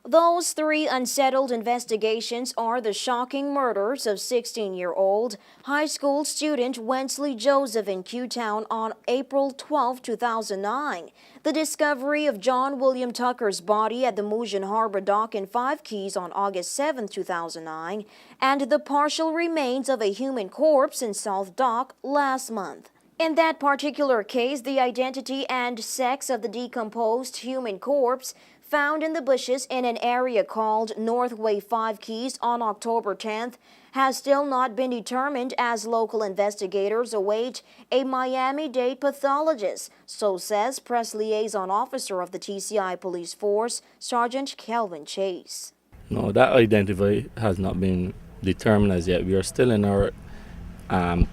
Those three unsettled investigations are the shocking murders of 16-year-old high school student Wensley Joseph in Q-Town on April 12, 2009, the discovery of John William Tucker's body at the Moosian Harbor Dock in Five Keys on August 7, 2009, and the partial remains of a human corpse in South Dock last month. In that particular case, the identity and sex of the decomposed human corpse found in the bushes in an area called Northway Five Keys on October 10th has still not been determined as local investigators await a Miami-Dade pathologist, so says Press Liaison Officer of the TCI Police Force, Sergeant Kelvin Chase. No, that identity has not been determined as yet. We are still in our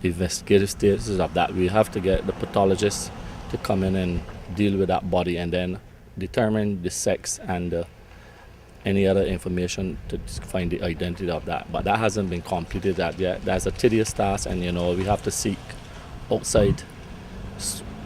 investigative stages of that. We have to get the pathologist to come in and deal with that body and then determine the sex and any other information to find the identity of that. But that hasn't been completed yet. That's a tedious task, and we have to seek outside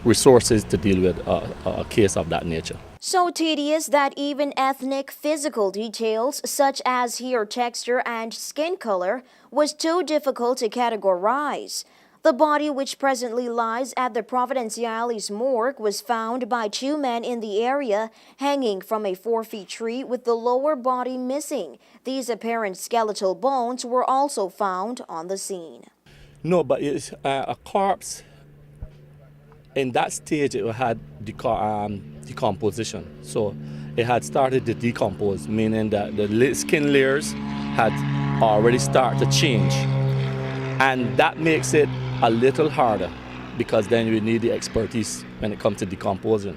resources to deal with a case of that nature. So tedious that even ethnic physical details such as hair texture and skin color was too difficult to categorize. The body, which presently lies at the Providenciales morgue, was found by two men in the area hanging from a 4-foot tree with the lower body missing. These apparent skeletal bones were also found on the scene. No, but it's a corpse. In that stage, it had decomposition. So it had started to decompose, meaning that the skin layers had already started to change. And that makes it a little harder because then we need the expertise when it comes to decomposing.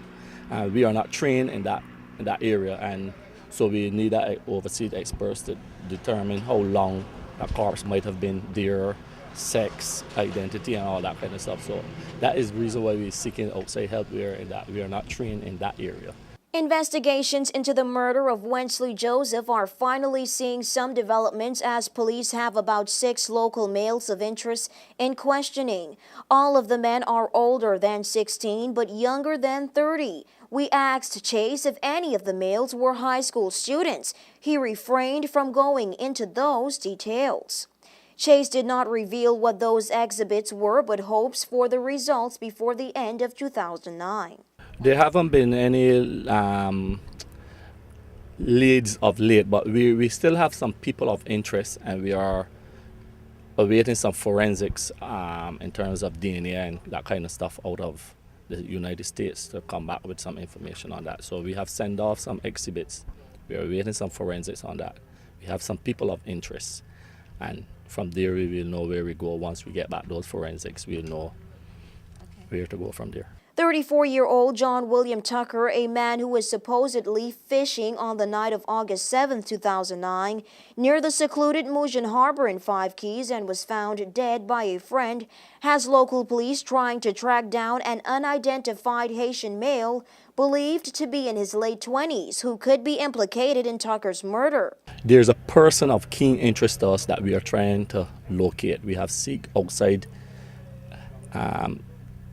We are not trained in that area, and so we need overseas experts to determine how long a corpse might have been there, sex, identity, and all that kind of stuff. So that is the reason why we're seeking outside help here, in that we are not trained in that area. Investigations into the murder of Wensley Joseph are finally seeing some developments as police have about 6 local males of interest in questioning. All of the men are older than 16 but younger than 30. We asked Chase if any of the males were high school students. He refrained from going into those details. Chase did not reveal what those exhibits were but hopes for the results before the end of 2009. There haven't been any leads of late, but we still have some people of interest, and we are awaiting some forensics in terms of DNA and that kind of stuff out of the United States to come back with some information on that. So we have sent off some exhibits. We are awaiting some forensics on that. We have some people of interest, and from there we will know where we go. Once we get back those forensics, we'll know where to go from there. 34-year-old John William Tucker, a man who was supposedly fishing on the night of August 7, 2009, near the secluded Moosian Harbor in Five Keys and was found dead by a friend, has local police trying to track down an unidentified Haitian male believed to be in his late 20s who could be implicated in Tucker's murder. There's a person of keen interest to us that we are trying to locate. We have seek outside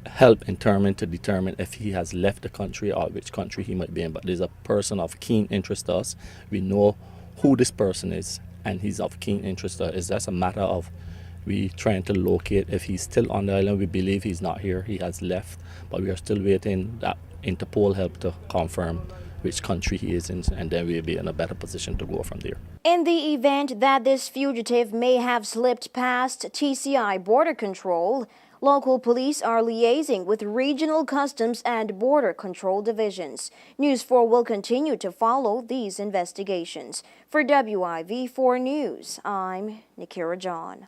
help in terms to determine if he has left the country or which country he might be in. But there's a person of keen interest to us. We know who this person is, and he's of keen interest to us. It's just a matter of we trying to locate if he's still on the island. We believe he's not here. He has left, but we are still waiting that Interpol help to confirm which country he is in, and then we'll be in a better position to go from there. In the event that this fugitive may have slipped past TCI border control, local police are liaising with regional customs and border control divisions. News 4 will continue to follow these investigations. For WIV4 News, I'm Nikira John.